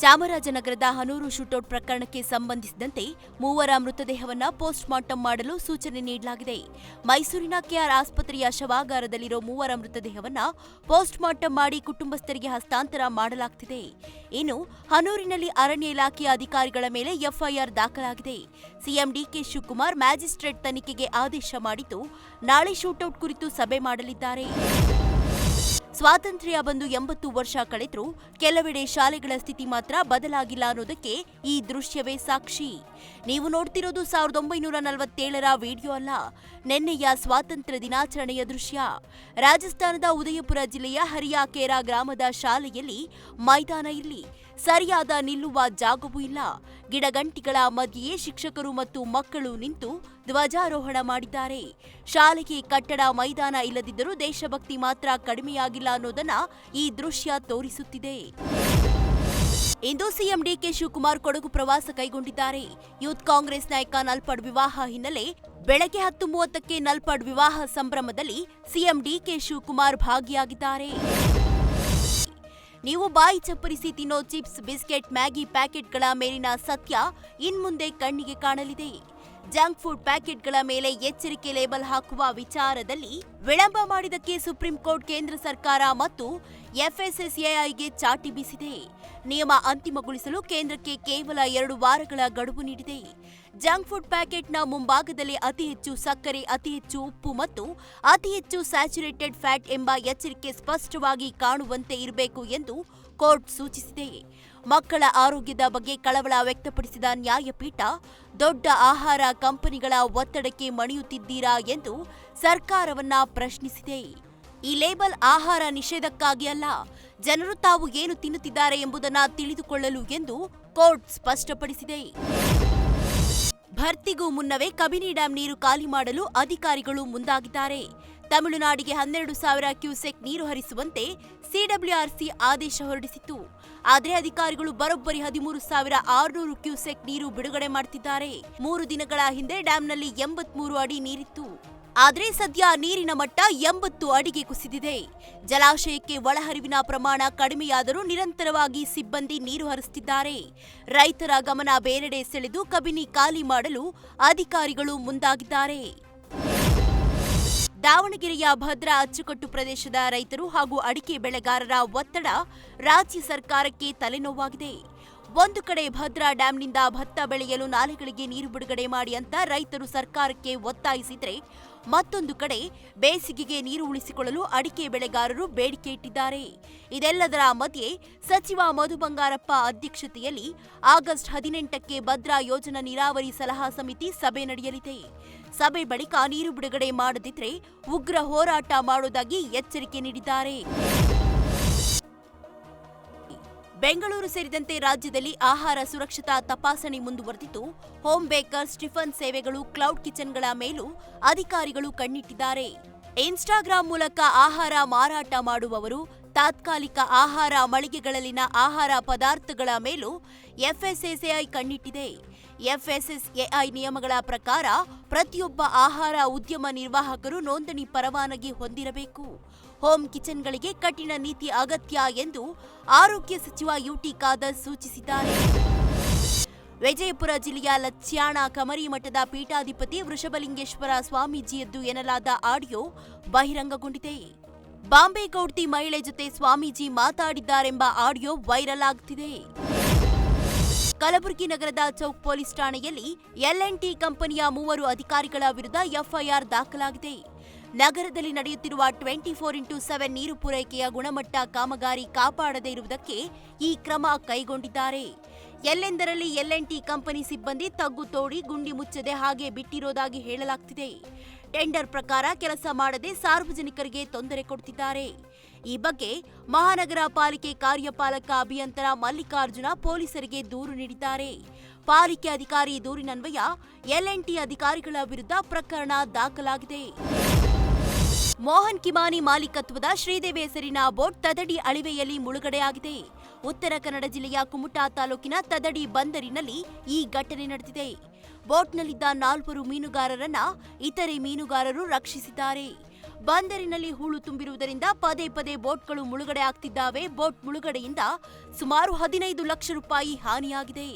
ಚಾಮರಾಜನಗರದ ಹನೂರು ಶೂಟೌಟ್ ಪ್ರಕರಣಕ್ಕೆ ಸಂಬಂಧಿಸಿದಂತೆ ಮೂವರ ಮೃತದೇಹವನ್ನು ಪೋಸ್ಟ್ ಮಾರ್ಟಂ ಮಾಡಲು ಸೂಚನೆ ನೀಡಲಾಗಿದೆ. ಮೈಸೂರಿನ ಕೆಆರ್ ಆಸ್ಪತ್ರೆಯ ಶವಾಗಾರದಲ್ಲಿರೋ ಮೂವರ ಮೃತದೇಹವನ್ನು ಪೋಸ್ಟ್ ಮಾರ್ಟಂ ಮಾಡಿ ಕುಟುಂಬಸ್ಥರಿಗೆ ಹಸ್ತಾಂತರ ಮಾಡಲಾಗುತ್ತಿದೆ. ಇನ್ನು ಹನೂರಿನಲ್ಲಿ ಅರಣ್ಯ ಇಲಾಖೆಯ ಅಧಿಕಾರಿಗಳ ಮೇಲೆ ಎಫ್ಐಆರ್ ದಾಖಲಾಗಿದೆ. ಸಿಎಂ ಡಿಕೆ ಶಿವಕುಮಾರ್ ಮ್ಯಾಜಿಸ್ಟ್ರೇಟ್ ತನಿಖೆಗೆ ಆದೇಶ ಮಾಡಿದ್ದು, ನಾಳೆ ಶೂಟೌಟ್ ಕುರಿತು ಸಭೆ ಮಾಡಲಿದ್ದಾರೆ. ಸ್ವಾತಂತ್ರ್ಯ ಬಂದು 80 ವರ್ಷ ಕಳೆದರೂ ಕೆಲವೆಡೆ ಶಾಲೆಗಳ ಸ್ಥಿತಿ ಮಾತ್ರ ಬದಲಾಗಿಲ್ಲ ಅನ್ನೋದಕ್ಕೆ ಈ ದೃಶ್ಯವೇ ಸಾಕ್ಷಿ. ನೀವು ನೋಡ್ತಿರೋದು 1947ರ ವಿಡಿಯೋ ಅಲ್ಲ, ನಿನ್ನೆಯ ಸ್ವಾತಂತ್ರ್ಯ ದಿನಾಚರಣೆಯ ದೃಶ್ಯ. ರಾಜಸ್ಥಾನದ ಉದಯಪುರ ಜಿಲ್ಲೆಯ ಹರಿಯಾಕೇರಾ ಗ್ರಾಮದ ಶಾಲೆಯಲ್ಲಿ ಮೈದಾನ ಇಲ್ಲಿ ಸರಿಯಾದ ನಿಲ್ಲುವ ಜಾಗವೂ ಇಲ್ಲ. ಗಿಡಗಂಟಿಗಳ ಮಧ್ಯೆಯೇ ಶಿಕ್ಷಕರು ಮತ್ತು ಮಕ್ಕಳು ನಿಂತು ಧ್ವಜಾರೋಹಣ ಮಾಡಿದ್ದಾರೆ. ಶಾಲೆಗೆ ಕಟ್ಟಡ ಮೈದಾನ ಇಲ್ಲದಿದ್ದರೂ ದೇಶಭಕ್ತಿ ಮಾತ್ರ ಕಡಿಮೆಯಾಗಿಲ್ಲ ಅನ್ನೋದನ್ನ ಈ ದೃಶ್ಯ ತೋರಿಸುತ್ತಿದೆ. ಇಂದು ಸಿಎಂ ಡಿಕೆ ಶಿವಕುಮಾರ್ ಕೊಡಗು ಪ್ರವಾಸ ಕೈಗೊಂಡಿದ್ದಾರೆ. ಯೂತ್ ಕಾಂಗ್ರೆಸ್ ನಾಯಕ ನಲ್ಪಡ್ ವಿವಾಹ ಹಿನ್ನೆಲೆ ಬೆಳಗ್ಗೆ 10:30ಕ್ಕೆ ನಲ್ಪಡ್ ವಿವಾಹ ಸಂಭ್ರಮದಲ್ಲಿ ಸಿಎಂ ಡಿಕೆ ಶಿವಕುಮಾರ್ ಭಾಗಿಯಾಗಿದ್ದಾರೆ. ನೀವು ಬಾಯಿ ಚಪ್ಪರಿಸಿ ತಿನ್ನೋ ಚಿಪ್ಸ್, ಬಿಸ್ಕೆಟ್, ಮ್ಯಾಗಿ ಪ್ಯಾಕೆಟ್ಗಳ ಮೇಲಿನ ಸತ್ಯ ಇನ್ಮುಂದೆ ಕಣ್ಣಿಗೆ ಕಾಣಲಿದೆ. ಜಂಕ್ ಫುಡ್ ಪ್ಯಾಕೆಟ್ಗಳ ಮೇಲೆ ಎಚ್ಚರಿಕೆ ಲೇಬಲ್ ಹಾಕುವ ವಿಚಾರದಲ್ಲಿ ವಿಳಂಬ ಮಾಡಿದ್ದಕ್ಕೆ ಸುಪ್ರೀಂ ಕೋರ್ಟ್ ಕೇಂದ್ರ ಸರ್ಕಾರ ಮತ್ತು ಎಫ್ಎಸ್ಎಸ್ಎಐಗೆ ಚಾಟಿ ಬೀಸಿದೆ. ನಿಯಮ ಅಂತಿಮಗೊಳಿಸಲು ಕೇಂದ್ರಕ್ಕೆ ಕೇವಲ 2 ವಾರಗಳ ಗಡುವು ನೀಡಿದೆ. ಜಂಕ್ ಫುಡ್ ಪ್ಯಾಕೆಟ್ನ ಮುಂಭಾಗದಲ್ಲಿ ಅತಿ ಹೆಚ್ಚು ಸಕ್ಕರೆ, ಅತಿ ಹೆಚ್ಚು ಉಪ್ಪು ಮತ್ತು ಅತಿ ಹೆಚ್ಚು ಸ್ಯಾಚುರೇಟೆಡ್ ಫ್ಯಾಟ್ ಎಂಬ ಎಚ್ಚರಿಕೆ ಸ್ಪಷ್ಟವಾಗಿ ಕಾಣುವಂತೆ ಇರಬೇಕು ಎಂದು ಕೋರ್ಟ್ ಸೂಚಿಸಿದೆ. ಮಕ್ಕಳ ಆರೋಗ್ಯದ ಬಗ್ಗೆ ಕಳವಳ ವ್ಯಕ್ತಪಡಿಸಿದ ನ್ಯಾಯಪೀಠ, ದೊಡ್ಡ ಆಹಾರ ಕಂಪನಿಗಳ ಒತ್ತಡಕ್ಕೆ ಮಣಿಯುತ್ತಿದ್ದೀರಾ ಎಂದು ಸರ್ಕಾರವನ್ನ ಪ್ರಶ್ನಿಸಿದೆ. ಈ ಲೇಬಲ್ ಆಹಾರ ನಿಷೇಧಕ್ಕಾಗಿ ಅಲ್ಲ, ಜನರು ತಾವು ಏನು ತಿನ್ನುತ್ತಿದ್ದಾರೆ ಎಂಬುದನ್ನು ತಿಳಿದುಕೊಳ್ಳಲು ಎಂದು ಕೋರ್ಟ್ ಸ್ಪಷ್ಟಪಡಿಸಿದೆ. ಭರ್ತಿಗೂ ಮುನ್ನವೇ ಕಬಿನಿ ಡ್ಯಾಂ ನೀರು ಖಾಲಿ ಮಾಡಲು ಅಧಿಕಾರಿಗಳು ಮುಂದಾಗಿದ್ದಾರೆ. ತಮಿಳುನಾಡಿಗೆ 12,000 ಕ್ಯೂಸೆಕ್ ನೀರು ಹರಿಸುವಂತೆ ಸಿಡಬ್ಲ್ಯೂಆರ್ಸಿ ಆದೇಶ ಹೊರಡಿಸಿತ್ತು. ಆದರೆ ಅಧಿಕಾರಿಗಳು ಬರೋಬ್ಬರಿ 13,600 ಕ್ಯೂಸೆಕ್ ನೀರು ಬಿಡುಗಡೆ ಮಾಡುತ್ತಿದ್ದಾರೆ. 3 ದಿನಗಳ ಹಿಂದೆ ಡ್ಯಾಂನಲ್ಲಿ 83 ಅಡಿ ನೀರಿತ್ತು. ಆದರೆ ಸದ್ಯ ನೀರಿನ ಮಟ್ಟ 80 ಅಡಿಗೆ ಕುಸಿದಿದೆ. ಜಲಾಶಯಕ್ಕೆ ಒಳಹರಿವಿನ ಪ್ರಮಾಣ ಕಡಿಮೆಯಾದರೂ ನಿರಂತರವಾಗಿ ಸಿಬ್ಬಂದಿ ನೀರು ಹರಿಸುತ್ತಿದ್ದಾರೆ. ರೈತರ ಗಮನ ಬೇರೆಡೆ ಸೆಳೆದು ಕಬಿನಿ ಖಾಲಿ ಮಾಡಲು ಅಧಿಕಾರಿಗಳು ಮುಂದಾಗಿದ್ದಾರೆ. ದಾವಣಗೆರೆಯ ಭದ್ರಾ ಅಚ್ಚುಕಟ್ಟು ಪ್ರದೇಶದ ರೈತರು ಹಾಗೂ ಅಡಿಕೆ ಬೆಳೆಗಾರರ ಒತ್ತಡ ರಾಜ್ಯ ಸರ್ಕಾರಕ್ಕೆ ತಲೆನೋವಾಗಿದೆ. ಒಂದು ಕಡೆ ಭದ್ರಾ ಡ್ಯಾಂನಿಂದ ಭತ್ತ ಬೆಳೆಯಲು ನಾಲೆಗಳಿಗೆ ನೀರು ಬಿಡುಗಡೆ ಮಾಡಿ ಅಂತ ರೈತರು ಸರ್ಕಾರಕ್ಕೆ ಒತ್ತಾಯಿಸಿದ್ರೆ, ಮತ್ತೊಂದು ಕಡೆ ಬೇಸಿಗೆಗೆ ನೀರು ಉಳಿಸಿಕೊಳ್ಳಲು ಅಡಿಕೆ ಬೆಳೆಗಾರರು ಬೇಡಿಕೆ ಇಟ್ಟಿದ್ದಾರೆ. ಇದೆಲ್ಲದರ ಮಧ್ಯೆ ಸಚಿವ ಮಧು ಬಂಗಾರಪ್ಪ ಅಧ್ಯಕ್ಷತೆಯಲ್ಲಿ ಆಗಸ್ಟ್ 18ಕ್ಕೆ ಭದ್ರಾ ಯೋಜನಾ ನೀರಾವರಿ ಸಲಹಾ ಸಮಿತಿ ಸಭೆ ನಡೆಯಲಿದೆ. ಸಭೆ ಬಳಿಕ ನೀರು ಬಿಡುಗಡೆ ಮಾಡದಿದ್ರೆ ಉಗ್ರ ಹೋರಾಟ ಮಾಡುವುದಾಗಿ ಎಚ್ಚರಿಕೆ ನೀಡಿದ್ದಾರೆ. ಬೆಂಗಳೂರು ಸೇರಿದಂತೆ ರಾಜ್ಯದಲ್ಲಿ ಆಹಾರ ಸುರಕ್ಷತಾ ತಪಾಸಣೆ ಮುಂದುವರೆದಿದ್ದು, ಹೋಮ್ ಬೇಕರ್ಸ್, ಟಿಫನ್ ಸೇವೆಗಳು, ಕ್ಲೌಡ್ ಕಿಚನ್ಗಳ ಮೇಲೂ ಅಧಿಕಾರಿಗಳು ಕಣ್ಣಿಟ್ಟಿದ್ದಾರೆ. ಇನ್ಸ್ಟಾಗ್ರಾಂ ಮೂಲಕ ಆಹಾರ ಮಾರಾಟ ಮಾಡುವವರು, ತಾತ್ಕಾಲಿಕ ಆಹಾರ ಮಳಿಗೆಗಳಲ್ಲಿನ ಆಹಾರ ಪದಾರ್ಥಗಳ ಮೇಲೂ ಎಫ್ಎಸ್ಎಸ್ಎಐ ಕಣ್ಣಿಟ್ಟಿದೆ. ಎಫ್ಎಸ್ಎಸ್ಎಐ ನಿಯಮಗಳ ಪ್ರಕಾರ ಪ್ರತಿಯೊಬ್ಬ ಆಹಾರ ಉದ್ಯಮ ನಿರ್ವಾಹಕರು ನೋಂದಣಿ ಪರವಾನಗಿ ಹೊಂದಿರಬೇಕು. ಹೋಮ್ ಕಿಚನ್ಗಳಿಗೆ ಕಠಿಣ ನೀತಿ ಅಗತ್ಯ ಎಂದು ಆರೋಗ್ಯ ಸಚಿವ ಯುಟಿ ಖಾದರ್ ಸೂಚಿಸಿದ್ದಾರೆ. ವಿಜಯಪುರ ಜಿಲ್ಲೆಯ ಲಚ್ಯಾಣ ಕಮರಿಮಠದ ಪೀಠಾಧಿಪತಿ ವೃಷಭಲಿಂಗೇಶ್ವರ ಸ್ವಾಮೀಜಿಯದ್ದು ಎನ್ನಲಾದ ಆಡಿಯೋ ಬಹಿರಂಗಗೊಂಡಿದೆ. ಬಾಂಬೆ ಗೌಡ್ತಿ ಮಹಿಳೆ ಜೊತೆ ಸ್ವಾಮೀಜಿ ಮಾತಾಡಿದ್ದಾರೆಂಬ ಆಡಿಯೋ ವೈರಲ್ ಆಗುತ್ತಿದೆ. ಕಲಬುರಗಿ ನಗರದ ಚೌಕ್ ಪೊಲೀಸ್ ಠಾಣೆಯಲ್ಲಿ ಎಲ್&ಟಿ ಕಂಪನಿಯ 3 ಅಧಿಕಾರಿಗಳ ವಿರುದ್ಧ ಎಫ್ಐಆರ್ ದಾಖಲಾಗಿದೆ. ನಗರದಲ್ಲಿ ನಡೆಯುತ್ತಿರುವ 24x7 ನೀರು ಪೂರೈಕೆಯ ಗುಣಮಟ್ಟ ಕಾಮಗಾರಿ ಕಾಪಾಡದೇ ಇರುವುದಕ್ಕೆ ಈ ಕ್ರಮ ಕೈಗೊಂಡಿದ್ದಾರೆ. ಎಲ್ಲೆಂದರಲ್ಲಿ ಎಲ್&ಟಿ ಕಂಪನಿ ಸಿಬ್ಬಂದಿ ತಗ್ಗು ತೋಡಿ ಗುಂಡಿ ಮುಚ್ಚದೆ ಹಾಗೆ ಬಿಟ್ಟಿರೋದಾಗಿ ಹೇಳಲಾಗ್ತಿದೆ. ಟೆಂಡರ್ ಪ್ರಕಾರ ಕೆಲಸ ಮಾಡದೆ ಸಾರ್ವಜನಿಕರಿಗೆ ತೊಂದರೆ ಕೊಡುತ್ತಿದ್ದಾರೆ. ಈ ಬಗ್ಗೆ ಮಹಾನಗರ ಪಾಲಿಕೆ ಕಾರ್ಯಪಾಲಕ ಅಭಿಯಂತರ ಮಲ್ಲಿಕಾರ್ಜುನ ಪೊಲೀಸರಿಗೆ ದೂರು ನೀಡಿದ್ದಾರೆ. ಪಾಲಿಕೆ ಅಧಿಕಾರಿ ದೂರಿನನ್ವಯ ಎಲ್&ಟಿ ಅಧಿಕಾರಿಗಳ ವಿರುದ್ಧ ಪ್ರಕರಣ ದಾಖಲಾಗಿದೆ. ಮೋಹನ್ ಕಿಮಾನಿ ಮಾಲೀಕತ್ವದ ಶ್ರೀದೇವಿ ಹೆಸರಿನ ಬೋಟ್ ತದಡಿ ಅಳಿವೆಯಲ್ಲಿ ಮುಳುಗಡೆಯಾಗಿದೆ. ಉತ್ತರ ಕನ್ನಡ ಜಿಲ್ಲೆಯ ಕುಮಟಾ ತಾಲೂಕಿನ ತದಡಿ ಬಂದರಿನಲ್ಲಿ ಈ ಘಟನೆ ನಡೆದಿದೆ. ಬೋಟ್ನಲ್ಲಿದ್ದ 4 ಮೀನುಗಾರರನ್ನ ಇತರೆ ಮೀನುಗಾರರು ರಕ್ಷಿಸಿದ್ದಾರೆ. ಬಂದರಿನಲ್ಲಿ ಹೂಳು ತುಂಬಿರುವುದರಿಂದ ಪದೇ ಪದೇ ಬೋಟ್ಗಳು ಮುಳುಗಡೆ ಆಗ್ತಿದ್ದಾವೆ. ಬೋಟ್ ಮುಳುಗಡೆಯಿಂದ ಸುಮಾರು 15 ಲಕ್ಷ ರೂಪಾಯಿ ಹಾನಿಯಾಗಿದೆ.